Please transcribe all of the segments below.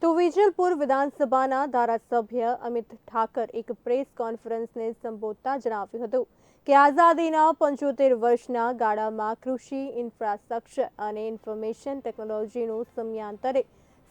તો વિજલપુર વિધાનસભાના ધારાસભ્ય અમિત ઠાકર એક પ્રેસ કોન્ફરન્સને સંબોધતા જણાવ્યું હતું કે આઝાદીના 75 વર્ષના ગાળામાં કૃષિ, ઇન્ફ્રાસ્ટ્રક્ચર અને ઇન્ફોર્મેશન ટેકનોલોજીનું સમયાંતરે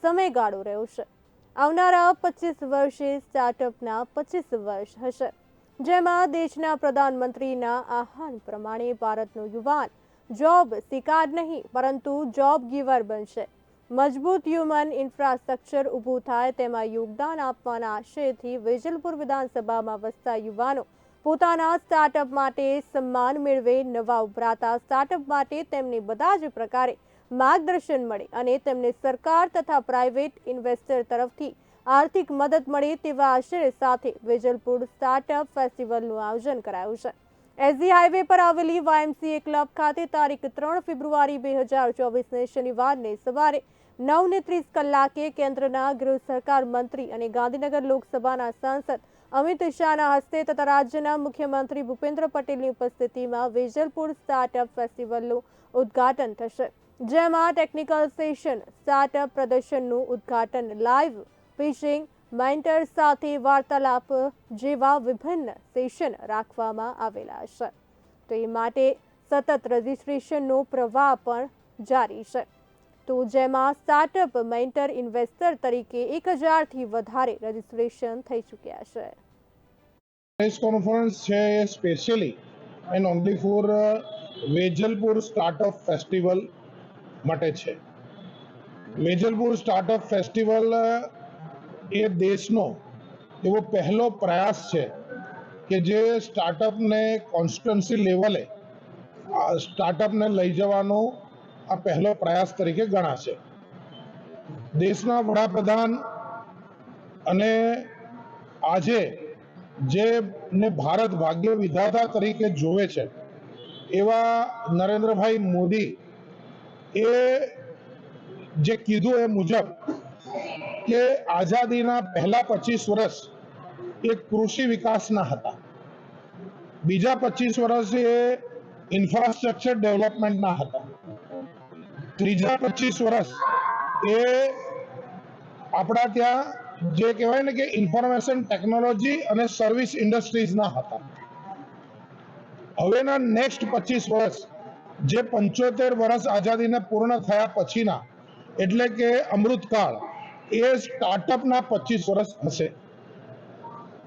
સમયગાળો રહ્યો છે। આવનારા 25 વર્ષે સ્ટાર્ટઅપના 25 વર્ષ હશે, જેમાં દેશના પ્રધાનમંત્રીના આહ્વાન પ્રમાણે ભારતનો યુવાન જોબ સિકાર નહીં પરંતુ જોબ ગીવર બનશે। મજબૂત હ્યુમન ઇન્ફ્રાસ્ટ્રક્ચર ઊભું થાય તેમાં યોગદાન આપવાના આશયથી વિજલપુર વિધાનસભામાં વસતા યુવાનો પોતાના સ્ટાર્ટઅપ માટે સન્માન મેળવે। નવા ઉભરાતા સ્ટાર્ટઅપ માટે તેમને બધા જ પ્રકારે માર્ગદર્શન મળે અને તેમને સરકાર તથા પ્રાઇવેટ ઇન્વેસ્ટર તરફથી આર્થિક મદદ મળે તેવા આશય સાથે વિજલપુર સ્ટાર્ટઅપ ફેસ્ટિવલનું આયોજન કરાયું છે। એસજી હાઈવે પર આવેલી YMCA ક્લબ ખાતે તારીખ 3 ફેબ્રુઆરી 2024ને શનિવારને સવારે 9:30 કલાકે કેન્દ્રના ગૃહ સહકાર મંત્રી અને ગાંધીનગર લોકસભાના સાંસદ અમિત શાહના હસ્તે તથા રાજ્યના મુખ્યમંત્રી ભૂપેન્દ્ર પટેલની ઉપસ્થિતિમાં વિજલપુર સ્ટાર્ટઅપ ફેસ્ટિવલનું ઉદ્ઘાટન થશે, જેમાં ટેકનિકલ સેશન, સ્ટાર્ટઅપ પ્રદર્શનનું ઉદ્ઘાટન, લાઈવ ફિશિંગ, મેન્ટર સાથે વાર્તાલાપ જેવા વિભિન્ન સેશન રાખવામાં આવેલા છે। તો એ માટે સતત રજીસ્ટ્રેશનનો પ્રવાહ પણ જારી છે, તો જેમાં સ્ટાર્ટઅપ મેન્ટર ઇન્વેસ્ટર તરીકે 1000થી વધારે રજીસ્ટ્રેશન થઈ ચૂક્યા છે। પ્રેસ કોન્ફરન્સ છે એ specially and only for Vejalpur startup festival માટે છે। વેજલપુર સ્ટાર્ટઅપ ફેસ્ટિવલ એ દેશનો એવો પહેલો પ્રયાસ છે કે જે સ્ટાર્ટઅપને કોન્સ્ટિટ્યુન્સી લેવલે સ્ટાર્ટઅપને લઈ જવાનો આ પહેલો પ્રયાસ તરીકે ગણાશે। દેશના વડાપ્રધાન અને આજે જેને ભારત ભાગ્ય વિધાતા તરીકે જોવે છે એવા નરેન્દ્રભાઈ મોદી એ જે કીધું એ મુજબ કે આઝાદીના પહેલા 25 વર્ષ એ કૃષિ વિકાસના હતા, બીજા 25 વર્ષ એ ઇન્ફ્રાસ્ટ્રક્ચર ડેવલપમેન્ટના હતા, ત્રીજા 25 વર્ષ એ આપણા ત્યાં જે કહેવાય ને કે ઇન્ફોર્મેશન ટેકનોલોજી અને સર્વિસ ઇન્ડસ્ટ્રીઝના હતા। હવેના નેક્સ્ટ 25 વર્ષ જે 75 વર્ષ આઝાદીને પૂર્ણ થયા પછીના એટલે કે અમૃતકાળ એ સ્ટાર્ટઅપના 25 વર્ષ હશે।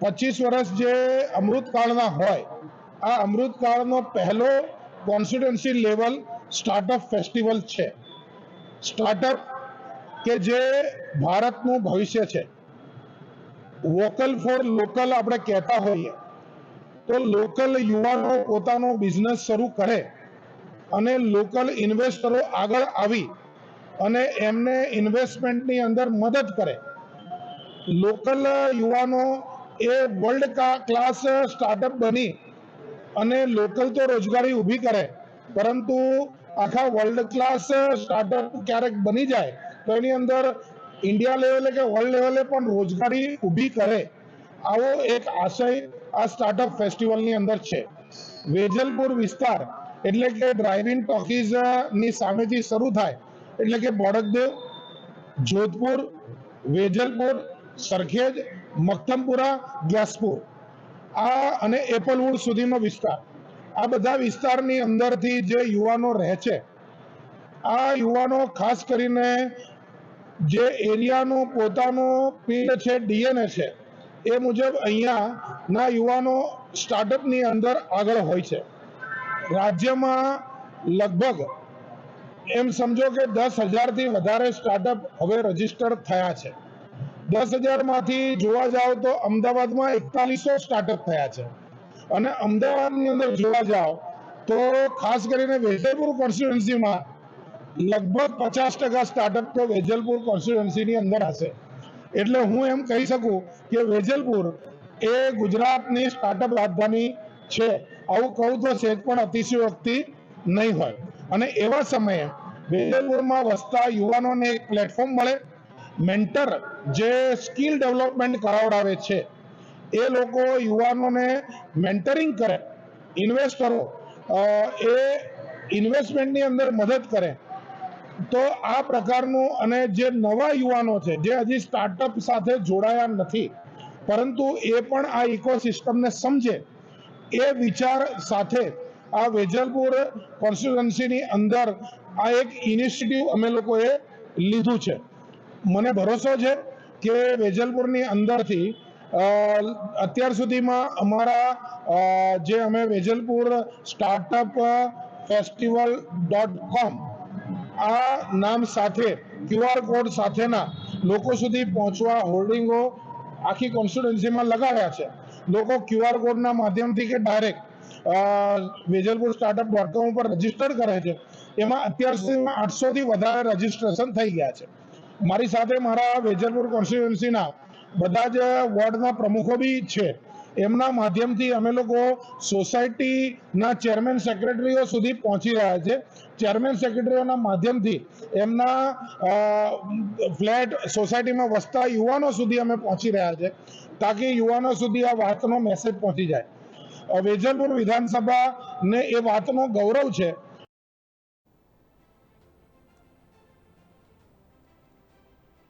25 વર્ષ જે અમૃતકાળના હોય, આ અમૃતકાળનો પહેલો કોન્સ્ટિટ્યુન્સી લેવલ સ્ટાર્ટઅપ ફેસ્ટિવલ છે। સ્ટાર્ટઅપ કે જે ભારતનું ભવિષ્ય છે। વોકલ ફોર લોકલ આપણે કહેતા હોઈએ તો લોકલ યુવાનો પોતાનો બિઝનેસ શરૂ કરે અને લોકલ ઇન્વેસ્ટરો આગળ આવી અને એમને ઇન્વેસ્ટમેન્ટની અંદર મદદ કરે। લોકલ યુવાનો એ વર્લ્ડ ક્લાસ સ્ટાર્ટઅપ બની અને લોકલ તો રોજગારી ઊભી કરે, પરંતુ આખા વર્લ્ડ ક્લાસ સ્ટાર્ટઅપ ક્યારેક બની જાય તો એની અંદર ઇન્ડિયા લેવલે કે વર્લ્ડ લેવલે પણ રોજગારી ઊભી કરે, આવો એક આશય આ સ્ટાર્ટઅપ ફેસ્ટિવલની અંદર છે। વેજલપુર વિસ્તાર એટલે કે ડ્રાઇવિંગ ટોકીઝની સામેથી શરૂ થાય એટલે કે બોડકદેવ, જોધપુર, વેજલપુર, સરખેજ, મક્તમપુરા, ગ્યાસપુર આ અને એપલવુડ સુધીનો વિસ્તાર, આ બધા વિસ્તારની અંદરથી જે યુવાનો રહે છે, આ યુવાનો ખાસ કરીને જે એરિયાનો પોતાનો પીડ છે, ડીએનએ છે, એ મુજબ અહીંયાના યુવાનો સ્ટાર્ટઅપની અંદર આગળ હોય છે। રાજ્યમાં લગભગ એમ સમજો કે 10,000થી વધારે સ્ટાર્ટઅપ હવે રજીસ્ટર થયા છે। 10,000માંથી જોવા જાવ તો અમદાવાદમાં 4100 સ્ટાર્ટઅપ થયા છે અને અમદાવાદની અંદર જોવા જાવ તો ખાસ કરીને વેજલપુર કોન્સ્ટિટ્યુન્સીમાં લગભગ 50% સ્ટાર્ટઅપ તો વેજલપુર કોન્સ્ટિટ્યુન્સીની અંદર હશે। એટલે હું એમ કહી શકું કે વેજલપુર એ ગુજરાતની સ્ટાર્ટઅપ રાજધાની છે। આવું કહું તો સહેજ પણ અતિશયોક્તિ નહીં હોય અને એવા સમયે વેજલપુરમાં વસતા યુવાનોને એક પ્લેટફોર્મ મળે, મેન્ટર જે સ્કિલ ડેવલપમેન્ટ કરાવડાવે છે એ લોકો યુવાનોને મેન્ટરિંગ કરે, ઇન્વેસ્ટરો એ ઇન્વેસ્ટમેન્ટની અંદર મદદ કરે તો આ પ્રકારનું અને જે નવા યુવાનો છે જે હજી સ્ટાર્ટઅપ સાથે જોડાયા નથી પરંતુ એ પણ આ ઇકોસિસ્ટમને સમજે એ વિચાર સાથે આ વેજલપુર કોન્સ્ટિટ્યુઅન્સીની અંદર આ એક ઇનિશિયેટિવ અમે લોકોએ લીધું છે. મને ભરોસો છે કે વેજલપુરની અંદરથી અત્યાર સુધીમાં અમારા જે અમે વેજલપુર સ્ટાર્ટઅપ festival.com આ નામ સાથે QR કોડ સાથેના લોકો સુધી પહોંચવા હોર્ડિંગો આખી કોન્સ્ટિટ્યુન્સીમાં લગાવ્યા છે. લોકો QR કોડના માધ્યમથી કે ડાયરેક્ટ વેજલપુર startup.com ઉપર રજીસ્ટર કરે છે. એમાં અત્યાર સુધીમાં 800 થી વધારે રજીસ્ટ્રેશન થઈ ગયા છે. મારી સાથે મારા વેજલપુર કોન્સ્ટિટ્યુન્સીના બધા જ વોર્ડના પ્રમુખો બી છે. એમના માધ્યમથી અમે લોકો સોસાયટીના ચેરમેન સેક્રેટરીઓ સુધી પહોંચી રહ્યા છે. ચેરમેન સેક્રેટરીઓના માધ્યમથી એમના ફ્લેટ સોસાયટીમાં વસતા યુવાનો સુધી અમે પહોંચી રહ્યા છે તાકી યુવાનો સુધી આ વાતનો મેસેજ પહોંચી જાય. વેજલપુર વિધાનસભાને એ વાતનો ગૌરવ છે